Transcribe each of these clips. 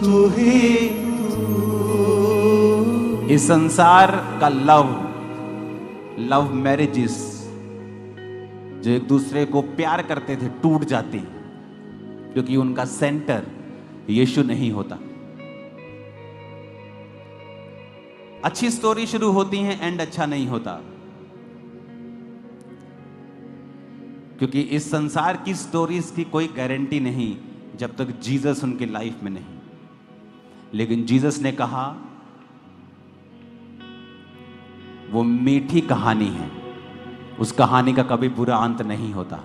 तू ही इस संसार का लव मैरिजेस जो एक दूसरे को प्यार करते थे टूट जाती, क्योंकि उनका सेंटर यीशु नहीं होता। अच्छी स्टोरी शुरू होती है, एंड अच्छा नहीं होता, क्योंकि इस संसार की स्टोरीज की कोई गारंटी नहीं जब तक जीसस उनकी लाइफ में नहीं। लेकिन जीसस ने कहा वो मीठी कहानी है, उस कहानी का कभी बुरा अंत नहीं होता।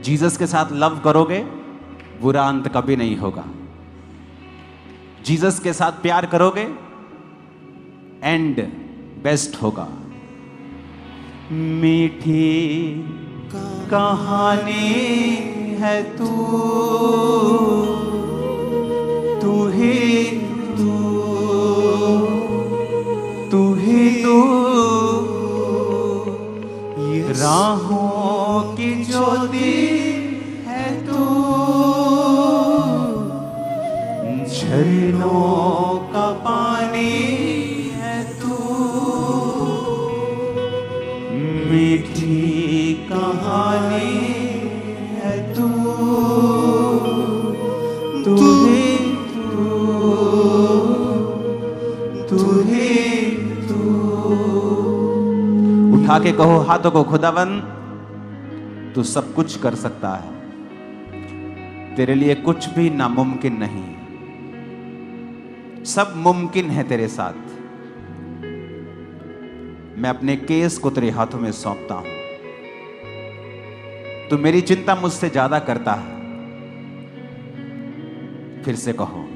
जीसस के साथ लव करोगे, बुरा अंत कभी नहीं होगा। जीसस के साथ प्यार करोगे, एंड बेस्ट होगा। मीठी कहानी है तू, तू ही तू ही तू, राहों की ज्योति है तू, झरनों का पानी है तू, मीठी कहानी है तू, तू ही तू ही तू। उठा के कहो हाथों को, खुदावन तू सब कुछ कर सकता है, तेरे लिए कुछ भी नामुमकिन नहीं, सब मुमकिन है तेरे साथ। मैं अपने केस को तेरे हाथों में सौंपता हूं, तू मेरी चिंता मुझसे ज्यादा करता है। फिर से कहो,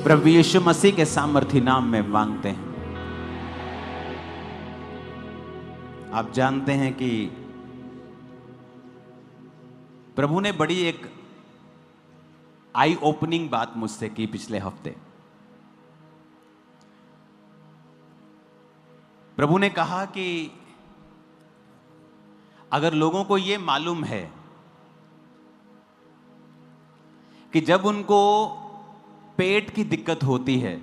प्रभु यीशु मसीह के सामर्थी नाम में मांगते हैं। आप जानते हैं कि प्रभु ने बड़ी एक आई ओपनिंग बात मुझसे की पिछले हफ्ते। प्रभु ने कहा कि अगर लोगों को यह मालूम है कि जब उनको पेट की दिक्कत होती है,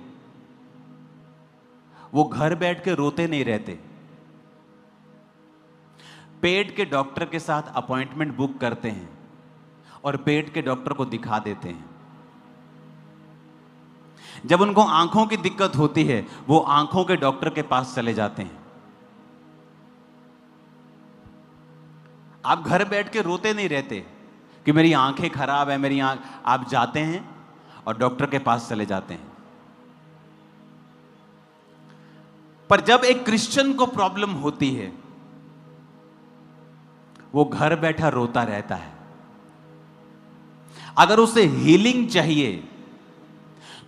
वो घर बैठ के रोते नहीं रहते, पेट के डॉक्टर के साथ अपॉइंटमेंट बुक करते हैं और पेट के डॉक्टर को दिखा देते हैं। जब उनको आंखों की दिक्कत होती है, वो आंखों के डॉक्टर के पास चले जाते हैं। आप घर बैठ के रोते नहीं रहते कि मेरी आंखें खराब है, मेरी आंख। आप जाते हैं और डॉक्टर के पास चले जाते हैं। पर जब एक क्रिश्चियन को प्रॉब्लम होती है, वो घर बैठा रोता रहता है। अगर उसे हीलिंग चाहिए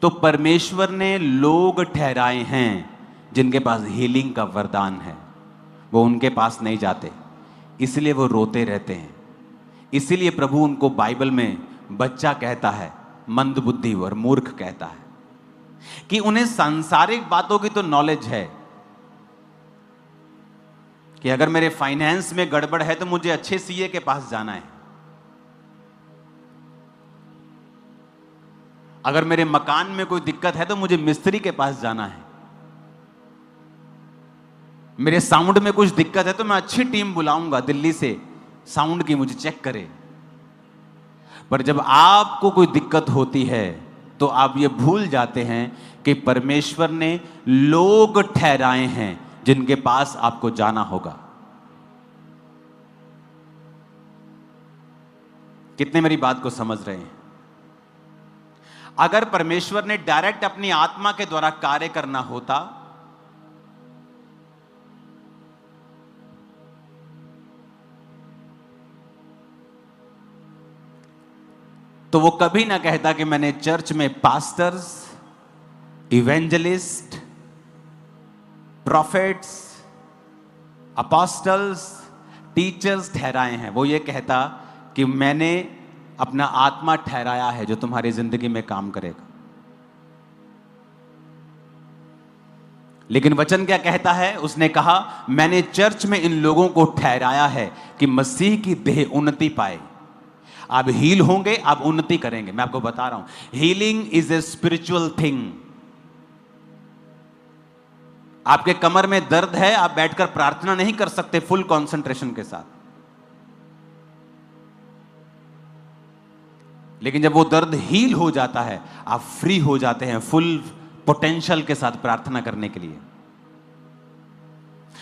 तो परमेश्वर ने लोग ठहराए हैं जिनके पास हीलिंग का वरदान है, वो उनके पास नहीं जाते, इसलिए वो रोते रहते हैं। इसीलिए प्रभु उनको बाइबल में बच्चा कहता है, मंदबुद्धि और मूर्ख कहता है, कि उन्हें सांसारिक बातों की तो नॉलेज है कि अगर मेरे फाइनेंस में गड़बड़ है तो मुझे अच्छे सीए के पास जाना है, अगर मेरे मकान में कोई दिक्कत है तो मुझे मिस्त्री के पास जाना है, मेरे साउंड में कुछ दिक्कत है तो मैं अच्छी टीम बुलाऊंगा दिल्ली से साउंड की, मुझे चेक करे। पर जब आपको कोई दिक्कत होती है तो आप ये भूल जाते हैं कि परमेश्वर ने लोग ठहराए हैं जिनके पास आपको जाना होगा। कितने मेरी बात को समझ रहे हैं? अगर परमेश्वर ने डायरेक्ट अपनी आत्मा के द्वारा कार्य करना होता तो वो कभी ना कहता कि मैंने चर्च में pastors, evangelist, profits, apostles, teachers ठहराए हैं। वो ये कहता कि मैंने अपना आत्मा ठहराया है जो तुम्हारी जिंदगी में काम करेगा। लेकिन वचन क्या कहता है? उसने कहा, मैंने चर्च में इन लोगों को ठहराया है कि मसीह की देह उन्नति पाए। आप हील होंगे, आप उन्नति करेंगे। मैं आपको बता रहा हूं, healing is a spiritual thing. आपके कमर में दर्द है, आप बैठकर प्रार्थना नहीं कर सकते फुल कंसंट्रेशन के साथ, लेकिन जब वो दर्द हील हो जाता है, आप फ्री हो जाते हैं फुल पोटेंशियल के साथ प्रार्थना करने के लिए।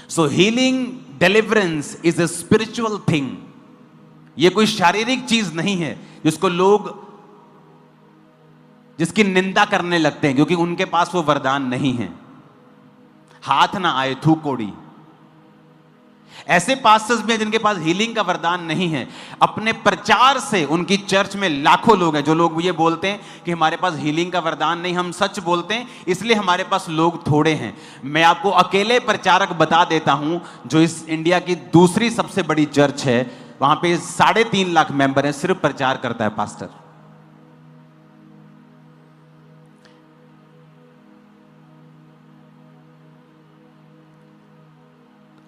सो healing, deliverance is a spiritual thing. ये कोई शारीरिक चीज नहीं है जिसको लोग, जिसकी निंदा करने लगते हैं क्योंकि उनके पास वो वरदान नहीं है। हाथ ना आए थू कोड़ी। ऐसे पास्टर्स भी हैं जिनके पास हीलिंग का वरदान नहीं है। अपने प्रचार से उनकी चर्च में लाखों लोग हैं जो लोग ये बोलते हैं कि हमारे पास हीलिंग का वरदान नहीं, हम सच बोलते हैं इसलिए हमारे पास लोग थोड़े हैं। मैं आपको अकेले प्रचारक बता देता हूं जो इस इंडिया की दूसरी सबसे बड़ी चर्च है, वहां पे 3.5 लाख मेंबर हैं, सिर्फ प्रचार करता है पास्टर।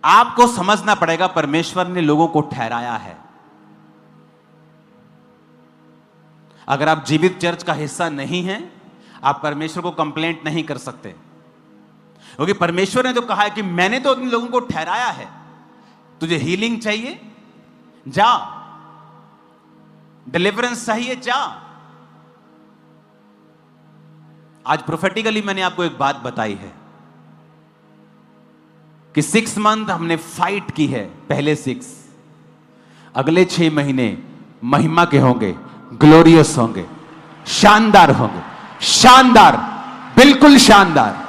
आपको समझना पड़ेगा परमेश्वर ने लोगों को ठहराया है। अगर आप जीवित चर्च का हिस्सा नहीं हैं, आप परमेश्वर को कंप्लेंट नहीं कर सकते, क्योंकि परमेश्वर ने तो कहा है कि मैंने तो उन लोगों को ठहराया है। तुझे हीलिंग चाहिए, जा। डिलीवरेंस चाहिए, जा। आज प्रोफेटिकली मैंने आपको एक बात बताई है कि 6 मंथ हमने फाइट की है, पहले 6, अगले 6 महीने महिमा के होंगे, ग्लोरियस होंगे, शानदार होंगे, शानदार, बिल्कुल शानदार।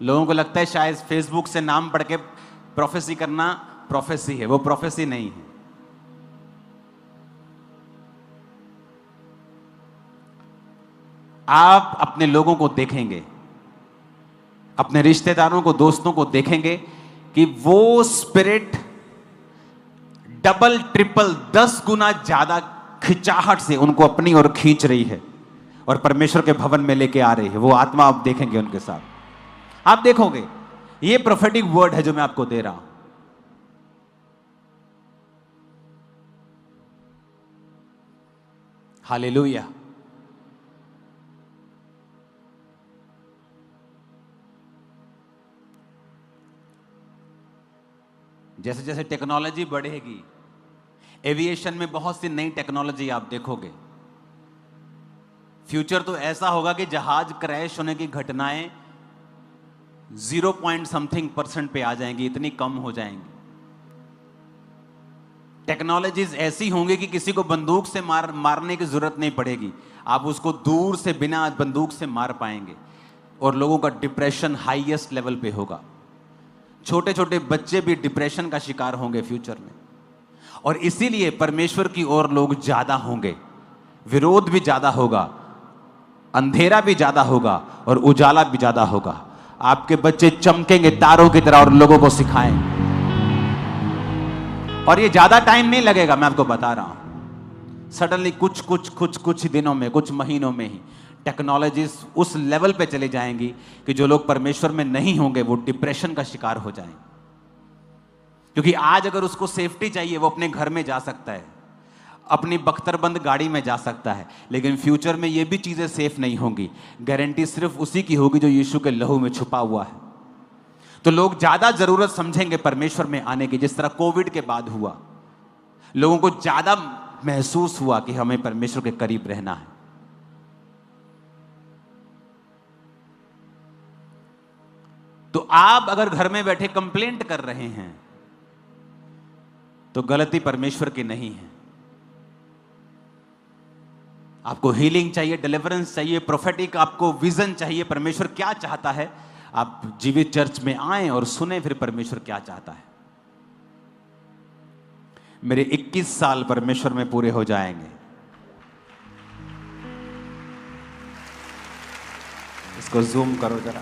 लोगों को लगता है शायद फेसबुक से नाम पढ़ के प्रोफेसी करना प्रोफेसी है, वो प्रोफेसी नहीं है। आप अपने लोगों को देखेंगे, अपने रिश्तेदारों को, दोस्तों को देखेंगे कि वो स्पिरिट डबल ट्रिपल 10 गुना ज्यादा खिंचाहट से उनको अपनी ओर खींच रही है और परमेश्वर के भवन में लेके आ रही है। वो आत्मा आप देखेंगे उनके साथ, आप देखोगे। ये प्रोफेटिक वर्ड है जो मैं आपको दे रहा हूं। हालेलुया। जैसे जैसे टेक्नोलॉजी बढ़ेगी, एविएशन में बहुत सी नई टेक्नोलॉजी आप देखोगे। फ्यूचर तो ऐसा होगा कि जहाज क्रैश होने की घटनाएं 0 पॉइंट समथिंग % पे आ जाएंगी, इतनी कम हो जाएंगी। टेक्नोलॉजीज ऐसी होंगी कि किसी को बंदूक से मारने की जरूरत नहीं पड़ेगी, आप उसको दूर से बिना बंदूक से मार पाएंगे। और लोगों का डिप्रेशन हाईएस्ट लेवल पे होगा। छोटे छोटे बच्चे भी डिप्रेशन का शिकार होंगे फ्यूचर में। और इसीलिए परमेश्वर की ओर लोग ज्यादा होंगे, विरोध भी ज्यादा होगा, अंधेरा भी ज्यादा होगा और उजाला भी ज्यादा होगा। आपके बच्चे चमकेंगे तारों की तरह और लोगों को सिखाएं। और ये ज्यादा टाइम नहीं लगेगा, मैं आपको बता रहा हूं। सडनली कुछ दिनों में, कुछ महीनों में ही टेक्नोलॉजीज उस लेवल पे चले जाएंगी कि जो लोग परमेश्वर में नहीं होंगे वो डिप्रेशन का शिकार हो जाएंगे। क्योंकि आज अगर उसको सेफ्टी चाहिए, वो अपने घर में जा सकता है, अपनी बख्तरबंद गाड़ी में जा सकता है, लेकिन फ्यूचर में ये भी चीजें सेफ नहीं होंगी। गारंटी सिर्फ उसी की होगी जो यीशु के लहू में छुपा हुआ है। तो लोग ज्यादा जरूरत समझेंगे परमेश्वर में आने की, जिस तरह कोविड के बाद हुआ। लोगों को ज्यादा महसूस हुआ कि हमें परमेश्वर के करीब रहना है। तो आप अगर घर में बैठे कंप्लेंट कर रहे हैं तो गलती परमेश्वर की नहीं है। आपको हीलिंग चाहिए, डिलीवरेंस चाहिए, प्रोफेटिक आपको विजन चाहिए, परमेश्वर क्या चाहता है, आप जीवित चर्च में आएं और सुने फिर परमेश्वर क्या चाहता है। मेरे 21 साल परमेश्वर में पूरे हो जाएंगे। इसको जूम करो जरा।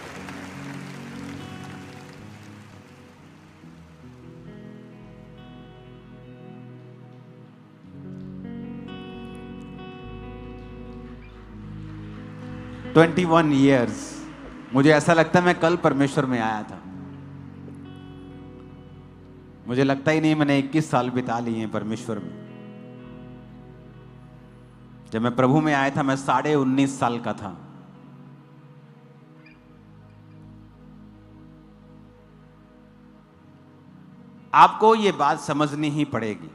21 ईयर्स। मुझे ऐसा लगता है मैं कल परमेश्वर में आया था। मुझे लगता ही नहीं मैंने 21 साल बिता लिए हैं परमेश्वर में। जब मैं प्रभु में आया था मैं 19.5 साल का था। आपको यह बात समझनी ही पड़ेगी।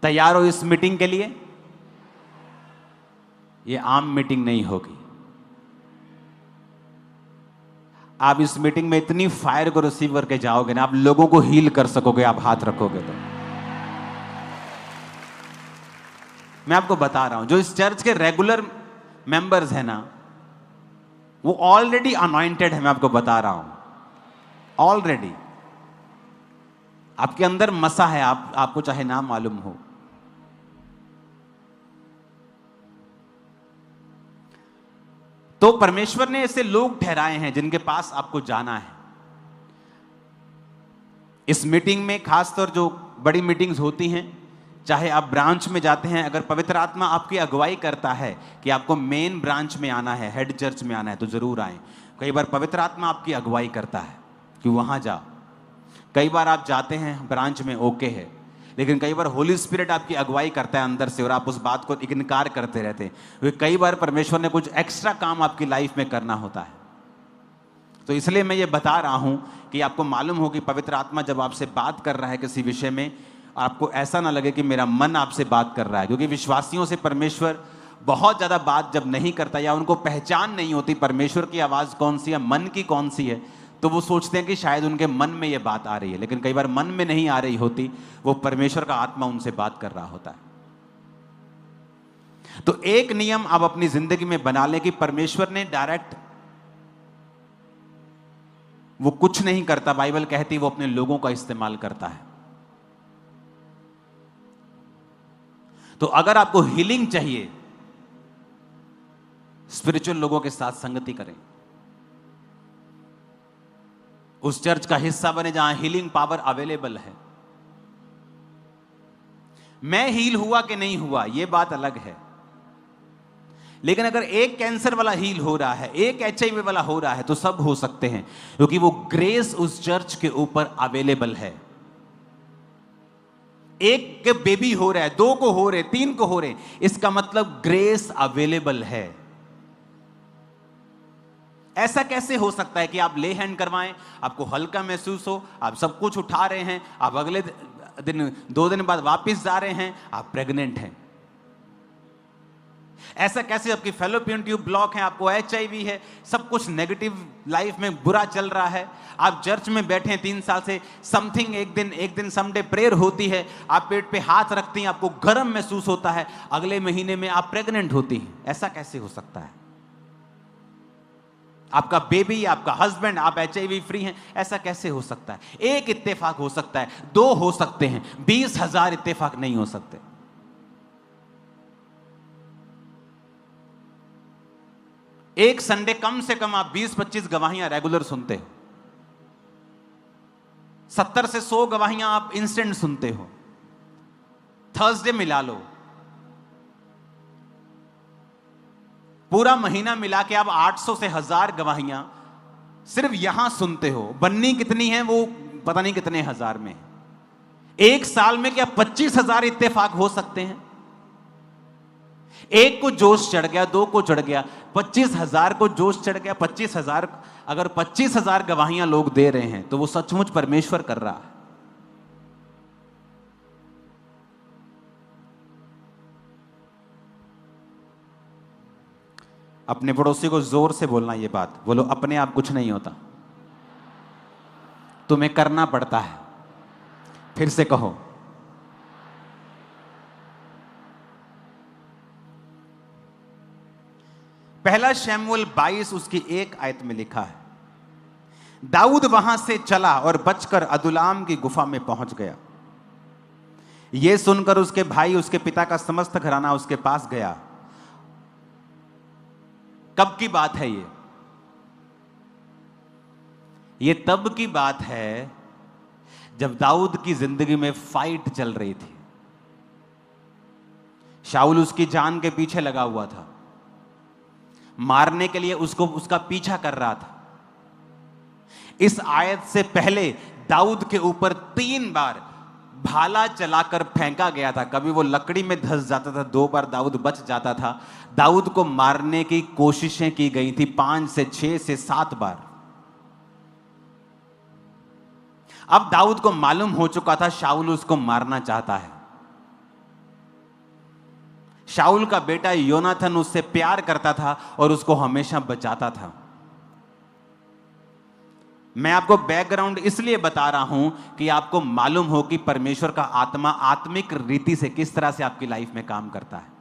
तैयार हो इस मीटिंग के लिए? यह आम मीटिंग नहीं होगी। आप इस मीटिंग में इतनी फायर को रिसीव करके जाओगे ना, आप लोगों को हील कर सकोगे, आप हाथ रखोगे तो। मैं आपको बता रहा हूं, जो इस चर्च के रेगुलर मेंबर्स हैं ना, वो ऑलरेडी अनॉइंटेड है। मैं आपको बता रहा हूं, ऑलरेडी आपके अंदर मसा है, आपको चाहे ना मालूम हो। तो परमेश्वर ने ऐसे लोग ठहराए हैं जिनके पास आपको जाना है। इस मीटिंग में खासतौर जो बड़ी मीटिंग्स होती हैं, चाहे आप ब्रांच में जाते हैं, अगर पवित्र आत्मा आपकी अगुवाई करता है कि आपको मेन ब्रांच में आना है, हेड चर्च में आना है, तो जरूर आए। कई बार पवित्र आत्मा आपकी अगुवाई करता है कि वहां जा। कई बार आप जाते हैं ब्रांच में, ओके है, लेकिन कई बार होली स्पिरिट आपकी अगुवाई करता है अंदर से और आप उस बात को इनकार करते रहते हैं, क्योंकि कई बार परमेश्वर ने कुछ एक्स्ट्रा काम आपकी लाइफ में करना होता है। तो इसलिए मैं ये बता रहा हूं कि आपको मालूम हो कि पवित्र आत्मा जब आपसे बात कर रहा है किसी विषय में, आपको ऐसा ना लगे कि मेरा मन आपसे बात कर रहा है, क्योंकि विश्वासियों से परमेश्वर बहुत ज्यादा बात जब नहीं करता या उनको पहचान नहीं होती परमेश्वर की आवाज कौन सी है, मन की कौन सी है, तो वो सोचते हैं कि शायद उनके मन में ये बात आ रही है, लेकिन कई बार मन में नहीं आ रही होती, वो परमेश्वर का आत्मा उनसे बात कर रहा होता है। तो एक नियम आप अपनी जिंदगी में बना लें कि परमेश्वर ने डायरेक्ट वो कुछ नहीं करता, बाइबल कहती वो अपने लोगों का इस्तेमाल करता है। तो अगर आपको हीलिंग चाहिए, स्पिरिचुअल लोगों के साथ संगति करें, उस चर्च का हिस्सा बने जहां हीलिंग पावर अवेलेबल है। मैं हील हुआ कि नहीं हुआ यह बात अलग है, लेकिन अगर एक कैंसर वाला हील हो रहा है, एक HIV वाला हो रहा है, तो सब हो सकते हैं, क्योंकि वो ग्रेस उस चर्च के ऊपर अवेलेबल है। एक के बेबी हो रहा है, 2 को हो रहे, 3 को हो रहे, इसका मतलब ग्रेस अवेलेबल है। ऐसा कैसे हो सकता है कि आप ले हैंड करवाएं, आपको हल्का महसूस हो, आप सब कुछ उठा रहे हैं, आप अगले दिन 2 दिन बाद वापस जा रहे हैं, आप प्रेग्नेंट हैं? ऐसा कैसे? आपकी फैलोपियन ट्यूब ब्लॉक है, आपको HIV है, सब कुछ नेगेटिव लाइफ में बुरा चल रहा है, आप चर्च में बैठे हैं 3 साल से, समथिंग एक दिन समडे प्रेयर होती है, आप पेट पे हाथ रखती हैं, आपको गर्म महसूस होता है, अगले महीने में आप प्रेग्नेंट होती हैं। ऐसा कैसे हो सकता है? आपका बेबी, आपका हस्बैंड, आप HIV फ्री हैं, ऐसा कैसे हो सकता है? एक इत्तेफाक हो सकता है, 2 हो सकते हैं, 20,000 इत्तेफाक नहीं हो सकते। एक संडे कम से कम आप 20-25 गवाहियां रेगुलर सुनते हो, 70 से 100 गवाहियां आप इंस्टेंट सुनते हो। थर्सडे मिला लो, पूरा महीना मिला के आप 800 से 1000 गवाहियां सिर्फ यहां सुनते हो। बन्नी कितनी है वो पता नहीं कितने हजार में। एक साल में क्या 25,000 इत्तेफाक हो सकते हैं? एक को जोश चढ़ गया, 2 को चढ़ गया, 25,000 को जोश चढ़ गया। 25,000, अगर 25,000 गवाहियां लोग दे रहे हैं तो वो सचमुच परमेश्वर कर रहा है। अपने पड़ोसी को जोर से बोलना ये बात, बोलो अपने आप कुछ नहीं होता, तुम्हें करना पड़ता है। फिर से कहो, पहला शमूएल 22 उसकी 1 आयत में लिखा है, दाऊद वहां से चला और बचकर अदुल्लाम की गुफा में पहुंच गया। यह सुनकर उसके भाई, उसके पिता का समस्त घराना उसके पास गया। कब की बात है ये तब की बात है जब दाऊद की जिंदगी में फाइट चल रही थी। शाऊल उसकी जान के पीछे लगा हुआ था, मारने के लिए उसको उसका पीछा कर रहा था। इस आयत से पहले दाऊद के ऊपर 3 बार भाला चलाकर फेंका गया था। कभी वो लकड़ी में धंस जाता था, 2 बार दाऊद बच जाता था। दाऊद को मारने की कोशिशें की गई थी 5 से 6 से 7 बार। अब दाऊद को मालूम हो चुका था शाऊल उसको मारना चाहता है। शाऊल का बेटा योनाथन उससे प्यार करता था और उसको हमेशा बचाता था। मैं आपको बैकग्राउंड इसलिए बता रहा हूं कि आपको मालूम हो कि परमेश्वर का आत्मा आत्मिक रीति से किस तरह से आपकी लाइफ में काम करता है।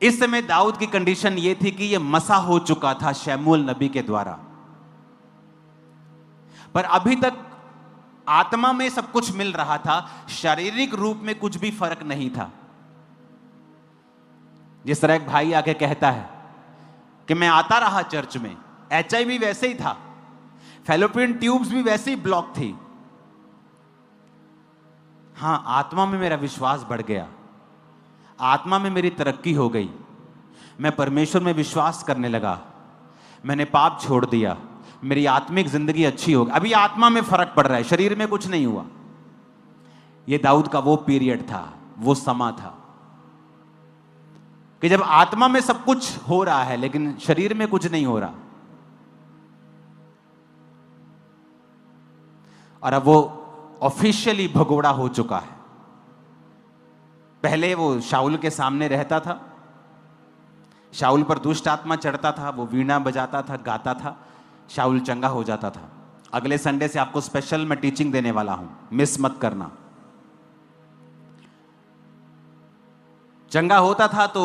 इस समय दाऊद की कंडीशन यह थी कि यह मसा हो चुका था शमूएल नबी के द्वारा, पर अभी तक आत्मा में सब कुछ मिल रहा था, शारीरिक रूप में कुछ भी फर्क नहीं था। जिस तरह एक भाई आके कहता है कि मैं आता रहा चर्च में, HIV वैसे ही था, फैलोपियन ट्यूब्स भी वैसे ही ब्लॉक थी। हां, आत्मा में मेरा विश्वास बढ़ गया, आत्मा में मेरी तरक्की हो गई, मैं परमेश्वर में विश्वास करने लगा, मैंने पाप छोड़ दिया, मेरी आत्मिक जिंदगी अच्छी हो गई। अभी आत्मा में फर्क पड़ रहा है, शरीर में कुछ नहीं हुआ। यह दाऊद का वो पीरियड था, वो समा था कि जब आत्मा में सब कुछ हो रहा है लेकिन शरीर में कुछ नहीं हो रहा। और अब वो ऑफिशियली भगोड़ा हो चुका है। पहले वो शाऊल के सामने रहता था, शाऊल पर दुष्ट आत्मा चढ़ता था, वो वीणा बजाता था, गाता था, शाऊल चंगा हो जाता था। अगले संडे से आपको स्पेशल मैं टीचिंग देने वाला हूं, मिस मत करना। चंगा होता था तो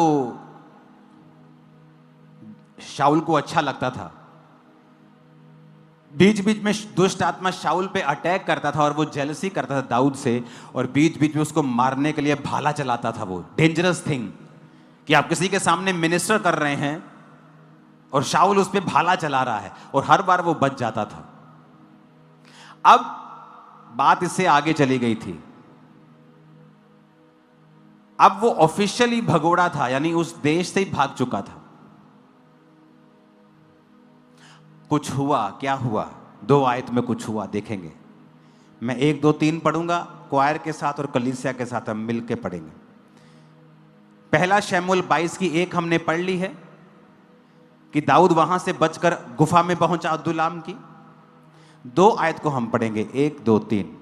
शाऊल को अच्छा लगता था। बीच बीच में दुष्ट आत्मा शाऊल पे अटैक करता था और वो जेलसी करता था दाऊद से, और बीच बीच में उसको मारने के लिए भाला चलाता था। वो डेंजरस थिंग कि आप किसी के सामने मिनिस्टर कर रहे हैं और शाऊल उस पे भाला चला रहा है, और हर बार वो बच जाता था। अब बात इससे आगे चली गई थी। अब वो ऑफिशियली भगोड़ा था, यानी उस देश से ही भाग चुका था। कुछ हुआ, क्या हुआ? 2 आयत में कुछ हुआ, देखेंगे। मैं 1, 2, 3 पढ़ूंगा, क्वायर के साथ और कलीसिया के साथ हम मिलकर पढ़ेंगे। पहला शमूएल 22 की 1 हमने पढ़ ली है कि दाऊद वहां से बचकर गुफा में पहुंचा अब्दुल्लाम की। 2 आयत को हम पढ़ेंगे, 1, 2, 3।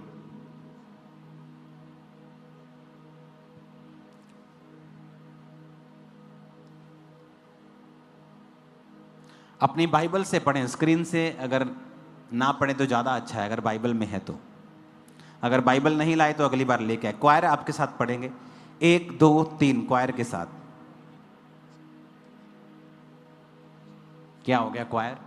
अपनी बाइबल से पढ़ें, स्क्रीन से अगर ना पढ़ें तो ज़्यादा अच्छा है, अगर बाइबल में है तो। अगर बाइबल नहीं लाए तो अगली बार लेके आए। क्वायर आपके साथ पढ़ेंगे, 1, 2, 3 क्वायर के साथ। क्या हो गया क्वायर?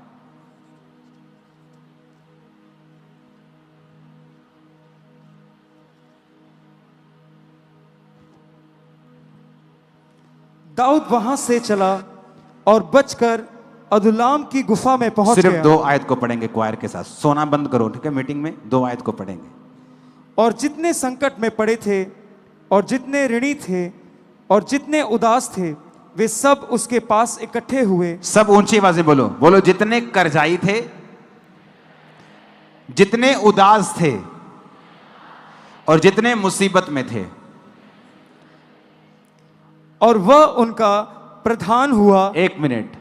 दाऊद वहां से चला और बचकर अदुल्लाम की गुफा में पहुंच गया। सिर्फ 2 आयत को पढ़ेंगे क्वायर के साथ। सोना बंद करो, ठीक है? मीटिंग में 2 आयत को पढ़ेंगे। और जितने संकट में पड़े थे और जितने ऋणी थे और जितने उदास थे, वे सब उसके पास इकट्ठे हुए। सब ऊंची आवाज में बोलो, बोलो। जितने कर्जाई थे, जितने उदास थे और जितने मुसीबत में थे, और वह उनका प्रधान हुआ। 1 मिनट।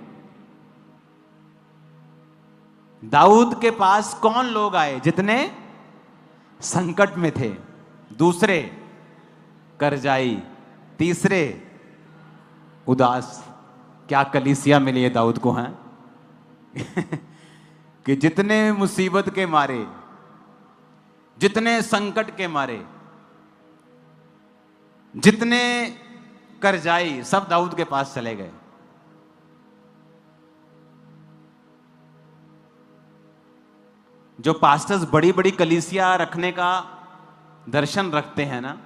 दाऊद के पास कौन लोग आए? जितने संकट में थे, दूसरे कर्जाई, तीसरे उदास। क्या कलीसिया मिली है दाऊद को, हैं? कि जितने मुसीबत के मारे, जितने संकट के मारे, जितने कर्जाई, सब दाऊद के पास चले गए। जो पास्टर्स बड़ी बड़ी कलीसिया रखने का दर्शन रखते हैं ना,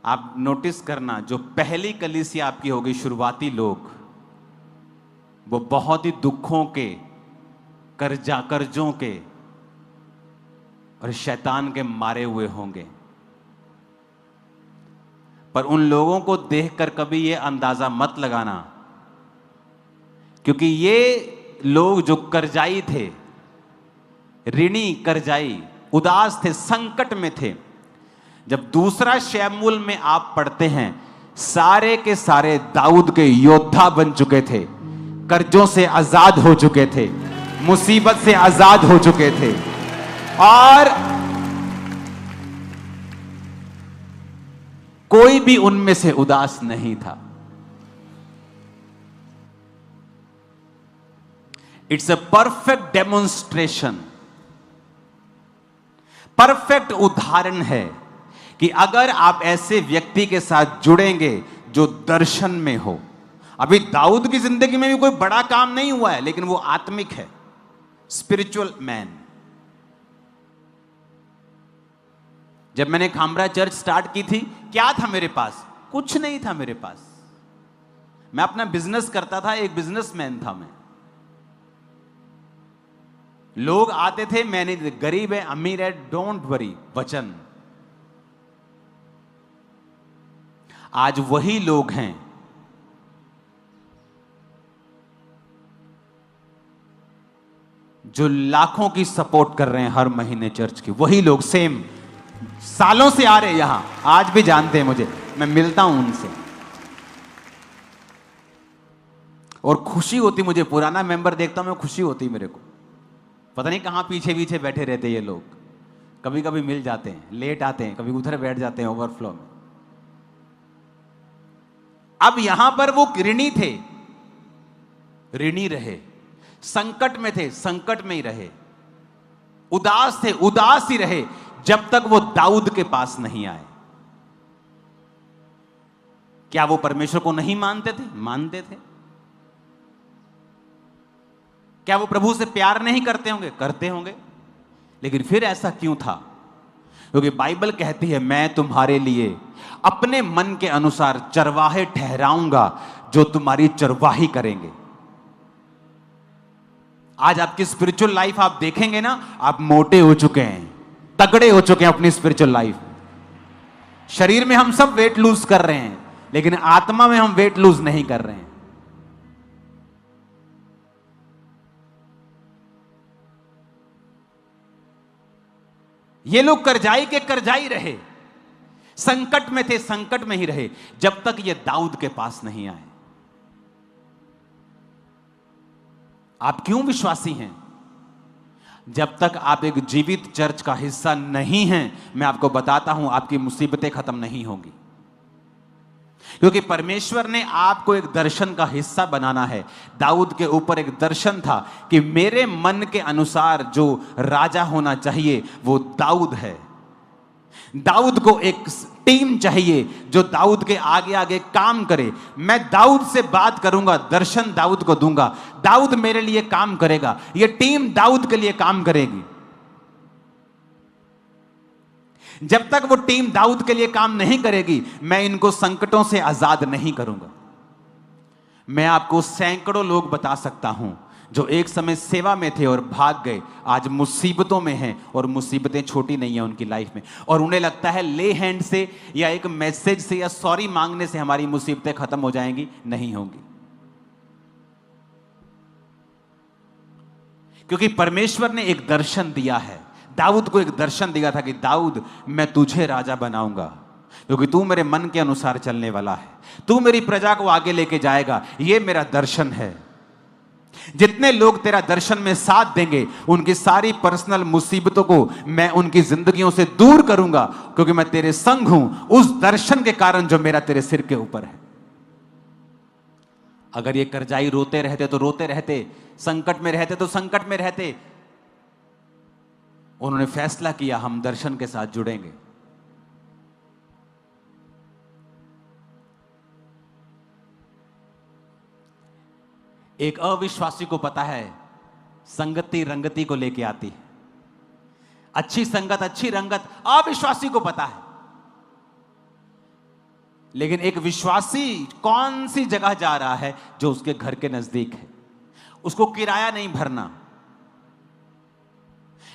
आप नोटिस करना, जो पहली कलीसिया आपकी होगी, शुरुआती लोग, वो बहुत ही दुखों के, कर्जों के और शैतान के मारे हुए होंगे। पर उन लोगों को देखकर कभी ये अंदाजा मत लगाना, क्योंकि ये लोग जो कर्जाई थे, ऋणी कर्जाई, उदास थे, संकट में थे। जब दूसरा शमूएल में आप पढ़ते हैं, सारे के सारे दाऊद के योद्धा बन चुके थे, कर्जों से आजाद हो चुके थे, मुसीबत से आजाद हो चुके थे, और कोई भी उनमें से उदास नहीं था। It's a perfect demonstration, perfect उदाहरण है कि अगर आप ऐसे व्यक्ति के साथ जुड़ेंगे जो दर्शन में हो। अभी दाऊद की जिंदगी में भी कोई बड़ा काम नहीं हुआ है, लेकिन वो आत्मिक है, स्पिरिचुअल मैन। जब मैंने खामरा चर्च स्टार्ट की थी, क्या था मेरे पास? कुछ नहीं था मेरे पास। मैं अपना बिजनेस करता था, एक बिजनेसमैन था मैं। लोग आते थे, मैंने गरीब है अमीर है डोंट वरी, वचन। आज वही लोग हैं जो लाखों की सपोर्ट कर रहे हैं हर महीने चर्च की। वही लोग सेम सालों से आ रहे हैं यहां, आज भी जानते हैं मुझे, मैं मिलता हूं उनसे और खुशी होती मुझे। पुराना मेंबर देखता हूं मैं, खुशी होती मेरे को। पता नहीं कहां पीछे पीछे बैठे रहते ये लोग, कभी कभी मिल जाते हैं, लेट आते हैं, कभी उधर बैठ जाते हैं ओवरफ्लो में। अब यहां पर वो ऋणी थे, ऋणी रहे, संकट में थे, संकट में ही रहे, उदास थे, उदास ही रहे, जब तक वो दाऊद के पास नहीं आए। क्या वो परमेश्वर को नहीं मानते थे? मानते थे। क्या वो प्रभु से प्यार नहीं करते होंगे? करते होंगे। लेकिन फिर ऐसा क्यों था? क्योंकि बाइबल कहती है, मैं तुम्हारे लिए अपने मन के अनुसार चरवाहे ठहराऊंगा जो तुम्हारी चरवाही करेंगे। आज आपकी स्पिरिचुअल लाइफ आप देखेंगे ना, आप मोटे हो चुके हैं, तगड़े हो चुके हैं अपनी स्पिरिचुअल लाइफ। शरीर में हम सब वेट लूज कर रहे हैं, लेकिन आत्मा में हम वेट लूज नहीं कर रहे हैं। ये लोग कर्जाई के कर्जाई रहे, संकट में थे, संकट में ही रहे, जब तक ये दाऊद के पास नहीं आए। आप क्यों विश्वासी हैं? जब तक आप एक जीवित चर्च का हिस्सा नहीं हैं, मैं आपको बताता हूं, आपकी मुसीबतें खत्म नहीं होंगी। क्योंकि परमेश्वर ने आपको एक दर्शन का हिस्सा बनाना है। दाऊद के ऊपर एक दर्शन था कि मेरे मन के अनुसार जो राजा होना चाहिए वो दाऊद है। दाऊद को एक टीम चाहिए जो दाऊद के आगे आगे काम करे। मैं दाऊद से बात करूंगा, दर्शन दाऊद को दूंगा, दाऊद मेरे लिए काम करेगा, यह टीम दाऊद के लिए काम करेगी। जब तक वो टीम दाऊद के लिए काम नहीं करेगी, मैं इनको संकटों से आजाद नहीं करूंगा। मैं आपको सैकड़ों लोग बता सकता हूं जो एक समय सेवा में थे और भाग गए, आज मुसीबतों में हैं, और मुसीबतें छोटी नहीं है उनकी लाइफ में, और उन्हें लगता है ले हैंड से या एक मैसेज से या सॉरी मांगने से हमारी मुसीबतें खत्म हो जाएंगी। नहीं होंगी, क्योंकि परमेश्वर ने एक दर्शन दिया है। दाऊद को एक दर्शन दिया था कि दाऊद, मैं तुझे राजा बनाऊंगा क्योंकि तू मेरे मन के अनुसार चलने वाला है, तू मेरी प्रजा को आगे लेके जाएगा। ये मेरा दर्शन है। जितने लोग तेरा दर्शन में साथ देंगे, उनकी सारी पर्सनल मुसीबतों को मैं उनकी जिंदगियों से दूर करूंगा, क्योंकि मैं तेरे संग हूं उस दर्शन के कारण जो मेरा तेरे सिर के ऊपर है। अगर ये कर्जाई रोते रहते तो रोते रहते, संकट में रहते तो संकट में रहते। उन्होंने फैसला किया, हम दर्शन के साथ जुड़ेंगे। एक अविश्वासी को पता है संगति रंगति को लेके आती है। अच्छी संगत, अच्छी रंगत अविश्वासी को पता है। लेकिन एक विश्वासी कौन सी जगह जा रहा है जो उसके घर के नजदीक है, उसको किराया नहीं भरना।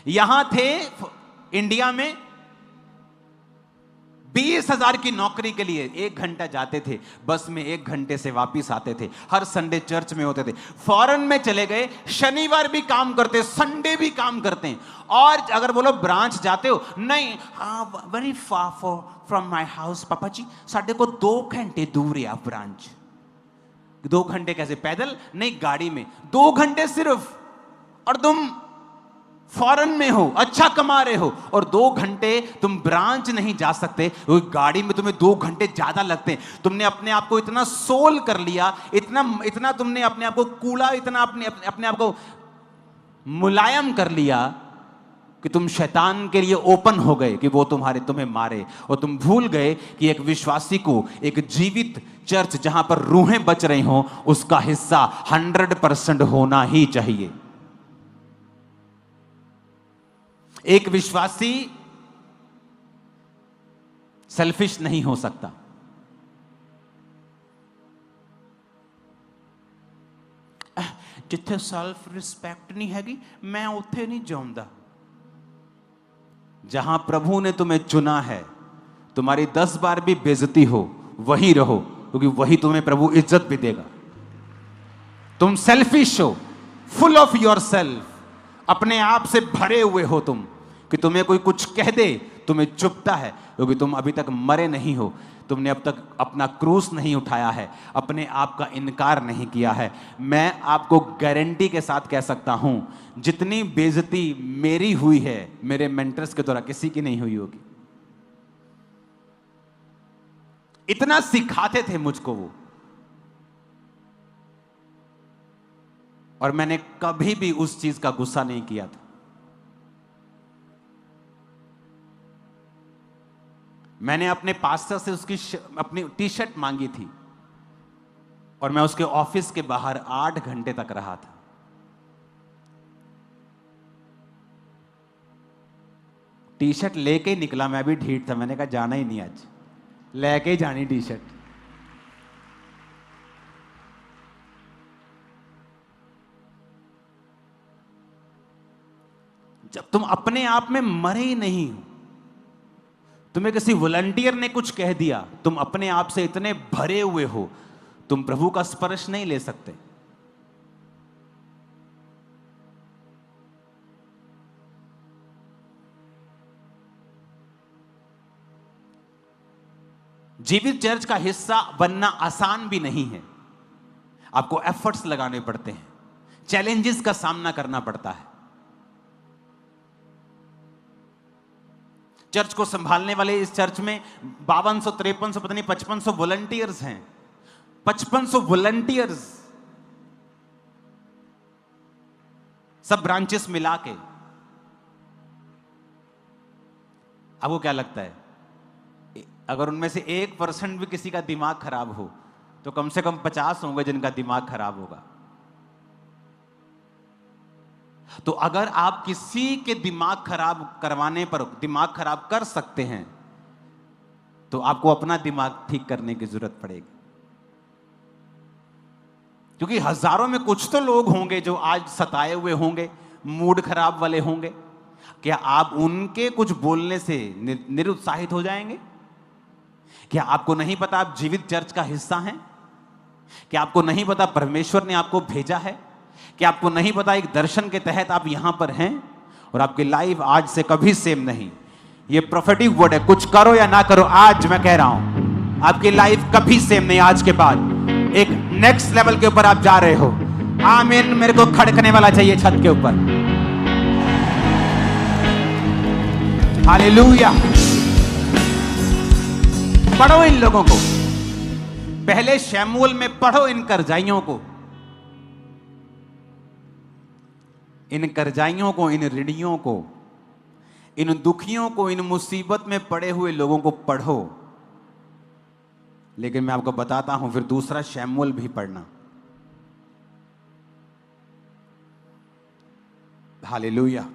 यहां थे इंडिया में 20,000 की नौकरी के लिए 1 घंटा जाते थे, बस में 1 घंटे से वापिस आते थे, हर संडे चर्च में होते थे। फॉरेन में चले गए, शनिवार भी काम करते, संडे भी काम करते हैं। और अगर बोलो ब्रांच जाते हो, नहीं, very far from my house पापा जी, साढ़े को 2 घंटे दूर है ब्रांच। 2 घंटे कैसे? पैदल नहीं, गाड़ी में 2 घंटे सिर्फ। और तुम फॉरेन में हो, अच्छा कमा रहे हो, और 2 घंटे तुम ब्रांच नहीं जा सकते, गाड़ी में तुम्हें 2 घंटे ज्यादा लगते हैं। तुमने अपने आप को इतना सोल कर लिया, इतना तुमने अपने आप को कूड़ा, इतना अपने आप को मुलायम कर लिया कि तुम शैतान के लिए ओपन हो गए कि वो तुम्हें मारे। और तुम भूल गए कि एक विश्वासी को एक जीवित चर्च जहां पर रूहें बच रही हो, उसका हिस्सा 100% होना ही चाहिए। एक विश्वासी सेल्फिश नहीं हो सकता। जिथे सेल्फ रिस्पेक्ट नहीं हैगी, मैं उथे नहीं जाऊंगा। जहां प्रभु ने तुम्हें चुना है, तुम्हारी 10 बार भी बेइज्जती हो, वहीं रहो, क्योंकि वही तुम्हें प्रभु इज्जत भी देगा। तुम सेल्फिश हो, फुल ऑफ योर सेल्फ, अपने आप से भरे हुए हो तुम, कि तुम्हें कोई कुछ कह दे तुम्हें चुभता है, क्योंकि तुम अभी तक मरे नहीं हो। तुमने अब तक अपना क्रूस नहीं उठाया है, अपने आप का इनकार नहीं किया है। मैं आपको गारंटी के साथ कह सकता हूं, जितनी बेइज्जती मेरी हुई है, मेरे मेंटर्स के द्वारा किसी की नहीं हुई होगी। इतना सिखाते थे मुझको वो, और मैंने कभी भी उस चीज का गुस्सा नहीं किया था। मैंने अपने पास्टर से उसकी अपनी टी-शर्ट मांगी थी, और मैं उसके ऑफिस के बाहर 8 घंटे तक रहा था। टी-शर्ट लेके ही निकला, मैं भी ढीठ था, मैंने कहा जाना ही नहीं, आज लेके ही जानी टी-शर्ट। जब तुम अपने आप में मरे ही नहीं हो, तुम्हें किसी वॉलंटियर ने कुछ कह दिया, तुम अपने आप से इतने भरे हुए हो, तुम प्रभु का स्पर्श नहीं ले सकते। जीवित चर्च का हिस्सा बनना आसान भी नहीं है। आपको एफर्ट्स लगाने पड़ते हैं, चैलेंजेस का सामना करना पड़ता है। चर्च को संभालने वाले इस चर्च में 5200, 5300, पता नहीं 5500 वॉलंटियर्स हैं। 5500 वॉलंटियर्स, सब ब्रांचेस मिला के। आपको क्या लगता है, अगर उनमें से 1% भी किसी का दिमाग खराब हो, तो कम से कम 50 होंगे जिनका दिमाग खराब होगा। तो अगर आप किसी के दिमाग खराब करवाने पर दिमाग खराब कर सकते हैं, तो आपको अपना दिमाग ठीक करने की जरूरत पड़ेगी। क्योंकि हजारों में कुछ तो लोग होंगे जो आज सताए हुए होंगे, मूड खराब वाले होंगे। क्या आप उनके कुछ बोलने से निरुत्साहित हो जाएंगे? क्या आपको नहीं पता आप जीवित चर्च का हिस्सा हैं? क्या आपको नहीं पता परमेश्वर ने आपको भेजा है? क्या आपको नहीं पता एक दर्शन के तहत आप यहां पर हैं, और आपकी लाइफ आज से कभी सेम नहीं। ये प्रोफेटिक वर्ड है, कुछ करो या ना करो, आज मैं कह रहा हूं आपकी लाइफ कभी सेम नहीं। आज के बाद एक नेक्स्ट लेवल के ऊपर आप जा रहे हो। आमीन। मेरे को खड़कने वाला चाहिए छत के ऊपर। हालेलुया। पढ़ो इन लोगों को, पहले शमूएल में पढ़ो इन कर्जाइयों को, इन कर्जाइयों को, इन ऋणियों को, इन दुखियों को, इन मुसीबत में पड़े हुए लोगों को पढ़ो। लेकिन मैं आपको बताता हूं, फिर दूसरा शमूएल भी पढ़ना। हालेलुया।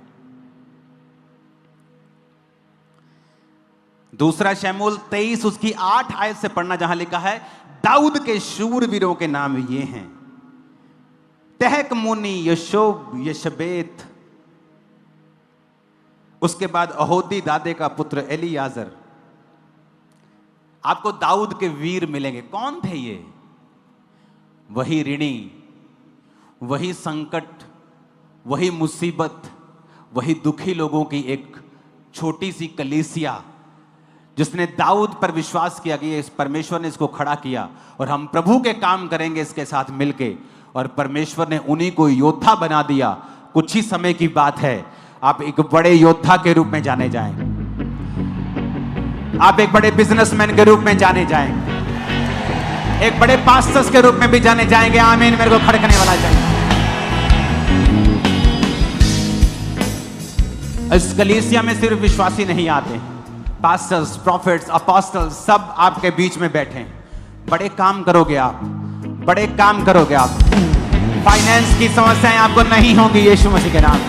दूसरा शमूएल 23 उसकी 8 आयत से पढ़ना, जहां लिखा है, दाऊद के शूरवीरों के नाम ये हैं, तहकमोनी, यशोब, यशबेत, उसके बाद अहोदी दादे का पुत्र एलियाजर, आपको दाऊद के वीर मिलेंगे। कौन थे ये? वही ऋणी, वही संकट, वही मुसीबत, वही दुखी लोगों की एक छोटी सी कलीसिया जिसने दाऊद पर विश्वास किया कि इस परमेश्वर ने इसको खड़ा किया और हम प्रभु के काम करेंगे इसके साथ मिलके, और परमेश्वर ने उन्हीं को योद्धा बना दिया। कुछ ही समय की बात है, आप एक बड़े योद्धा के रूप में जाने जाएंगे, आप एक बड़े बिजनेसमैन के रूप में जाने जाएंगे, एक बड़े पास्टर्स के रूप में भी जाने जाएंगे। आमीन, मेरे को खड़कने वाला चाहिए। इस कलीसिया में सिर्फ विश्वासी नहीं आते, पास्टर्स, प्रॉफिट्स, अपोस्टल्स सब आपके बीच में बैठे हैं। बड़े काम करोगे आप, बड़े काम करोगे आप। फाइनेंस की समस्याएं आपको नहीं होंगी यीशु मसीह के नाम।